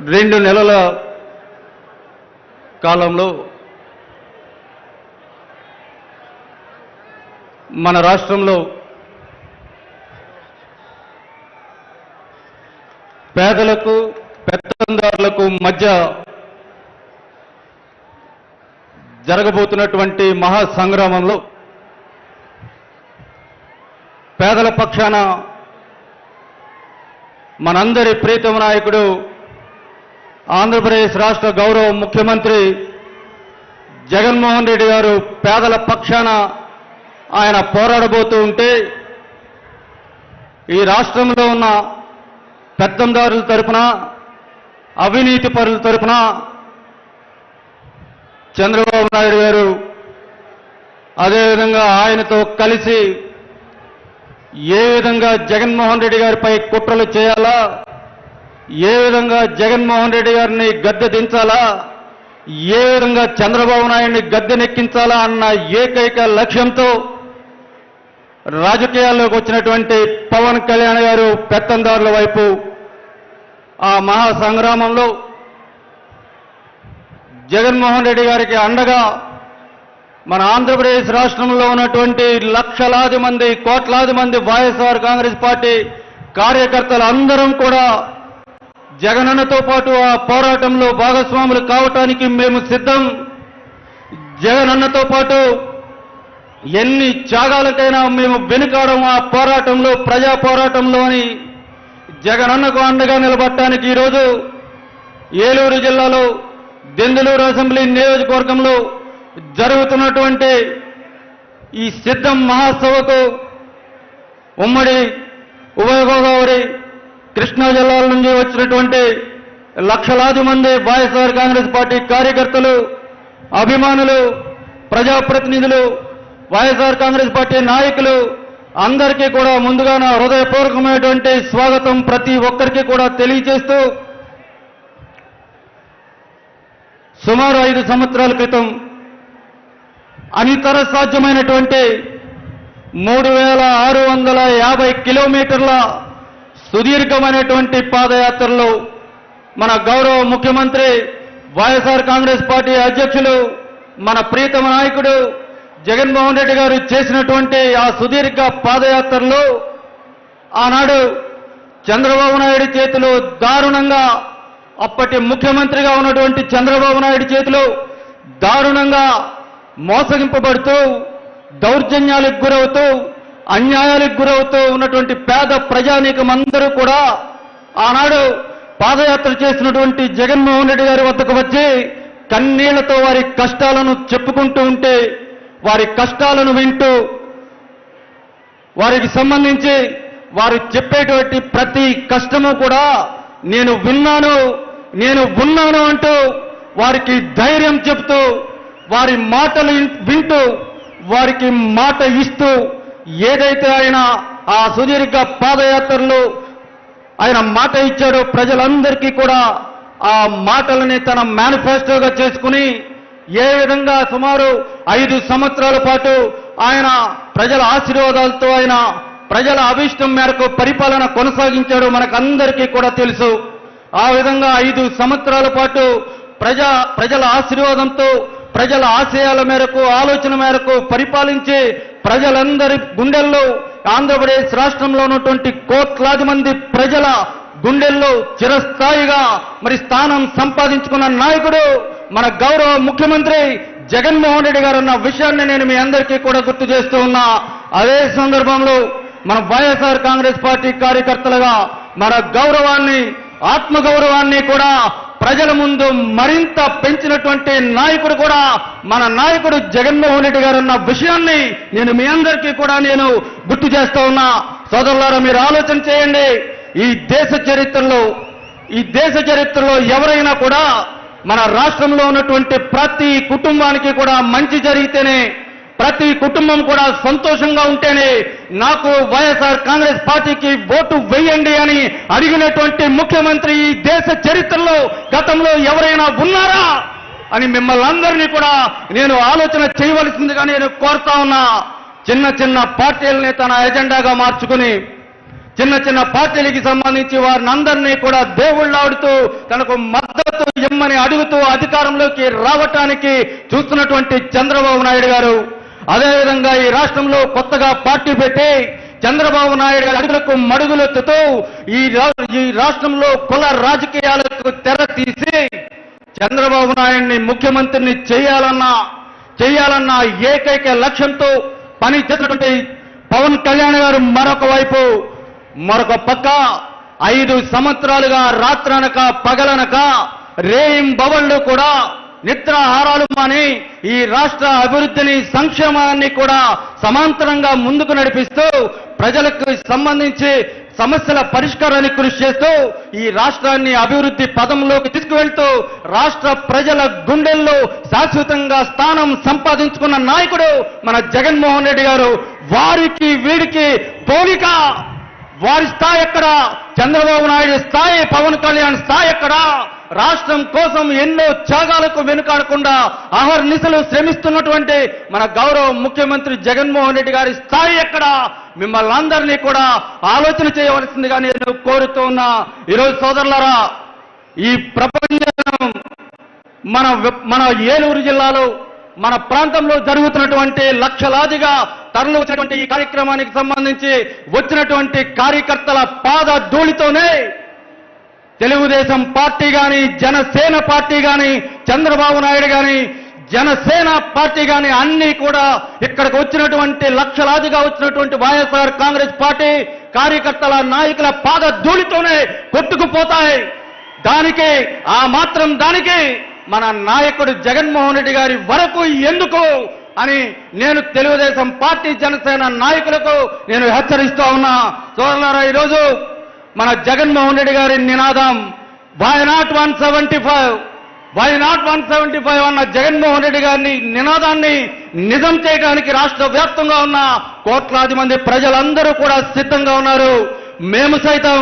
2 నెలల కాలంలో మన రాష్ట్రంలో పేదలకు పెత్తందారులకు మధ్య జరగబోతున్నటువంటి మహా సంగ్రామంలో పేదల పక్షాన మనందరి ప్రీతమ నాయకుడు ఆంధ్రప్రదేశ్ రాష్ట్ర గౌరవ ముఖ్యమంత్రి జగన్మోహన్ రెడ్డి గారు పేదల పక్షాన ఆయన పోరాడబోతూ ఉంటే ఈ రాష్ట్రంలో ఉన్న పెత్తందారుల తరపున అవినీతి పరుల తరపున చంద్రబాబు నాయుడు గారు అదేవిధంగా ఆయనతో కలిసి ఏ విధంగా జగన్మోహన్ రెడ్డి గారిపై కుట్రలు చేయాలా, ఏ విధంగా జగన్మోహన్ రెడ్డి గారిని గద్దె దించాలా, ఏ విధంగా చంద్రబాబు నాయుడిని గద్దెనెక్కించాలా అన్న ఏకైక లక్ష్యంతో రాజకీయాల్లోకి వచ్చినటువంటి పవన్ కళ్యాణ్ గారు పెత్తందారుల వైపు ఆ మహా సంగ్రామంలో జగన్మోహన్ రెడ్డి గారికి అండగా మన ఆంధ్రప్రదేశ్ రాష్ట్రంలో ఉన్నటువంటి లక్షలాది మంది కోట్లాది మంది వైఎస్ఆర్ కాంగ్రెస్ పార్టీ కార్యకర్తలు అందరం కూడా జగనన్నతో పాటు ఆ పోరాటంలో భాగస్వాములు కావటానికి మేము సిద్ధం. జగనన్నతో పాటు ఎన్ని త్యాగాలకైనా మేము వెనుకాడం ఆ పోరాటంలో, ప్రజా పోరాటంలో అని జగనన్నకు అండగా నిలబడటానికి ఈరోజు ఏలూరు జిల్లాలో దెందులూరు అసెంబ్లీ నియోజకవర్గంలో జరుగుతున్నటువంటి ఈ సిద్ధం మహాసభకు ఉమ్మడి ఉభయ గోదావరి కృష్ణా జిల్లాల నుంచి వచ్చినటువంటి లక్షలాది మంది వైఎస్ఆర్ కాంగ్రెస్ పార్టీ కార్యకర్తలు, అభిమానులు, ప్రజాప్రతినిధులు, వైఎస్ఆర్ కాంగ్రెస్ పార్టీ నాయకులు అందరికీ కూడా ముందుగా నా హృదయపూర్వకమైనటువంటి స్వాగతం ప్రతి ఒక్కరికి కూడా తెలియజేస్తూ, సుమారు 5 సంవత్సరాల క్రితం అనితర సాధ్యమైనటువంటి 3650 కిలోమీటర్ల సుదీర్ఘమైనటువంటి పాదయాత్రలో మన గౌరవ ముఖ్యమంత్రి వైఎస్ఆర్ కాంగ్రెస్ పార్టీ అధ్యక్షులు మన ప్రీతమ నాయకుడు జగన్మోహన్ రెడ్డి గారు చేసినటువంటి ఆ సుదీర్ఘ పాదయాత్రలో ఆనాడు చంద్రబాబు నాయుడు చేతిలో దారుణంగా, అప్పటి ముఖ్యమంత్రిగా ఉన్నటువంటి చంద్రబాబు నాయుడు చేతిలో దారుణంగా మోసగింపబడుతూ, దౌర్జన్యాలకు గురవుతూ, అన్యాయాలకు గురవుతూ ఉన్నటువంటి పేద ప్రజానీకం అందరూ కూడా ఆనాడు పాదయాత్ర చేసినటువంటి జగన్మోహన్ రెడ్డి గారి వద్దకు వచ్చి కన్నీళ్లతో వారి కష్టాలను చెప్పుకుంటూ ఉంటే, వారి కష్టాలను వింటూ, వారికి సంబంధించి వారు చెప్పేటువంటి ప్రతి కష్టము కూడా నేను విన్నాను, నేను ఉన్నాను అంటూ వారికి ధైర్యం చెప్తూ, వారి మాటలు వింటూ, వారికి మాట ఇస్తూ, ఏదైతే ఆయన ఆ సుదీర్ఘ పాదయాత్రలో ఆయన మాట ఇచ్చాడో ప్రజలందరికీ కూడా ఆ మాటలని తన మేనిఫెస్టోగా చేసుకుని ఏ విధంగా సుమారు 5 సంవత్సరాల పాటు ఆయన ప్రజల ఆశీర్వాదాలతో ఆయన ప్రజల అభిష్టం మేరకు పరిపాలన కొనసాగించాడో మనకందరికీ కూడా తెలుసు. ఆ విధంగా 5 సంవత్సరాల పాటు ప్రజల ఆశీర్వాదంతో, ప్రజల ఆశయాల మేరకు, ఆలోచన మేరకు పరిపాలించి ప్రజలందరి గుండెల్లో, ఆంధ్రప్రదేశ్ రాష్ట్రంలో ఉన్నటువంటి కోట్లాది మంది ప్రజల గుండెల్లో చిరస్థాయిగా మరి స్థానం సంపాదించుకున్న నాయకుడు మన గౌరవ ముఖ్యమంత్రి జగన్మోహన్ రెడ్డి గారు అన్న విషయాన్ని నేను మీ అందరికీ కూడా గుర్తు చేస్తూ ఉన్నా. అదే సందర్భంలో మన వైఎస్ఆర్ కాంగ్రెస్ పార్టీ కార్యకర్తలుగా మన గౌరవాన్ని, ఆత్మగౌరవాన్ని కూడా ప్రజల ముందు మరింత పెంచినటువంటి నాయకుడు కూడా మన నాయకుడు జగన్మోహన్ రెడ్డి గారు అన్న విషయాన్ని నేను మీ అందరికీ కూడా నేను గుర్తు చేస్తూ ఉన్నా. సోదరులారా, మీరు ఆలోచన చేయండి. ఈ దేశ చరిత్రలో ఎవరైనా కూడా మన రాష్ట్రంలో ఉన్నటువంటి ప్రతి కుటుంబానికి కూడా మంచి జరిగితేనే, ప్రతి కుటుంబం కూడా సంతోషంగా ఉంటేనే నాకు వైఎస్ఆర్ కాంగ్రెస్ పార్టీకి ఓటు వేయండి అని అడిగినటువంటి ముఖ్యమంత్రి ఈ దేశ చరిత్రలో గతంలో ఎవరైనా ఉన్నారా అని మిమ్మల్ని అందరినీ కూడా నేను ఆలోచన చేయవలసిందిగా నేను కోరుతా ఉన్నా. చిన్న చిన్న పార్టీలని తన ఎజెండాగా మార్చుకుని చిన్న చిన్న పార్టీలకి సంబంధించి వారిని అందరినీ కూడా దేవుళ్ళాడుతూ తనకు మద్దతు ఇమ్మని అడుగుతూ అధికారంలోకి రావటానికి చూస్తున్నటువంటి చంద్రబాబు నాయుడు గారు, అదేవిధంగా ఈ రాష్ట్రంలో కొత్తగా పార్టీ పెట్టి చంద్రబాబు నాయుడు గారి అడుగులకు మడుగులెత్తుతూ ఈ రాష్ట్రంలో కుల రాజకీయాలకు తెర తీసి చంద్రబాబు నాయుడిని ముఖ్యమంత్రిని చేయాలన్న ఏకైక లక్ష్యంతో పని చేసినటువంటి పవన్ కళ్యాణ్ గారు మరొక పక్క 5 సంవత్సరాలుగా రాత్రనక పగలనక రేయింబవళ్లు కూడా నిద్రాహారాలు మాని ఈ రాష్ట్ర అభివృద్ధిని సంక్షేమాన్ని కూడా సమాంతరంగా ముందుకు నడిపిస్తూ ప్రజలకు సంబంధించి సమస్యల పరిష్కారానికి కృషి చేస్తూ ఈ రాష్ట్రాన్ని అభివృద్ధి పదంలోకి తీసుకువెళ్తూ రాష్ట్ర ప్రజల గుండెల్లో శాశ్వతంగా స్థానం సంపాదించుకున్న నాయకుడు మన జగన్మోహన్ రెడ్డి గారు. వారికి వీడికి పోలిక. వారి స్థాయి ఎక్కడ? చంద్రబాబు నాయుడు స్థాయి, పవన్ కళ్యాణ్ స్థాయి ఎక్కడ? రాష్ట్రం కోసం ఎన్నో త్యాగాలకు వెనుకాడకుండా అహర్నిశలు శ్రమిస్తున్నటువంటి మన గౌరవ ముఖ్యమంత్రి జగన్మోహన్ రెడ్డి గారి స్థాయి ఎక్కడ? మిమ్మల్ని అందరినీ కూడా ఆలోచన చేయవలసిందిగా నేను కోరుతూ ఉన్నా. ఈరోజు సోదరులారా, ఈ ప్రపంచం మన ఏలూరు జిల్లాలో మన ప్రాంతంలో జరుగుతున్నటువంటి లక్షలాదిగా తరలి వచ్చినటువంటి ఈ కార్యక్రమానికి సంబంధించి వచ్చినటువంటి కార్యకర్తల పాద ధూళితోనే తెలుగుదేశం పార్టీ గాని, జనసేన పార్టీ గాని, చంద్రబాబు నాయుడు గాని, జనసేన పార్టీ గాని అన్ని కూడా ఇక్కడికి వచ్చినటువంటి లక్షలాదిగా వచ్చినటువంటి వైఎస్ఆర్ కాంగ్రెస్ పార్టీ కార్యకర్తల నాయకుల పాద ధూళితోనే కొట్టుకుపోతాయి. దానికి మన నాయకుడు జగన్మోహన్ రెడ్డి గారి వరకు ఎందుకు అని నేను తెలుగుదేశం పార్టీ, జనసేన నాయకులకు నేను హెచ్చరిస్తూ ఉన్నా. సోదరులారా, ఈరోజు మన జగన్మోహన్ రెడ్డి గారి నినాదం వై నాట్ 175 అన్న జగన్మోహన్ రెడ్డి గారిని నినాదాన్ని నిజం చేయడానికి రాష్ట్ర వ్యాప్తంగా ఉన్న కోట్లాది మంది ప్రజలందరూ కూడా సిద్ధంగా ఉన్నారు. మేము సైతం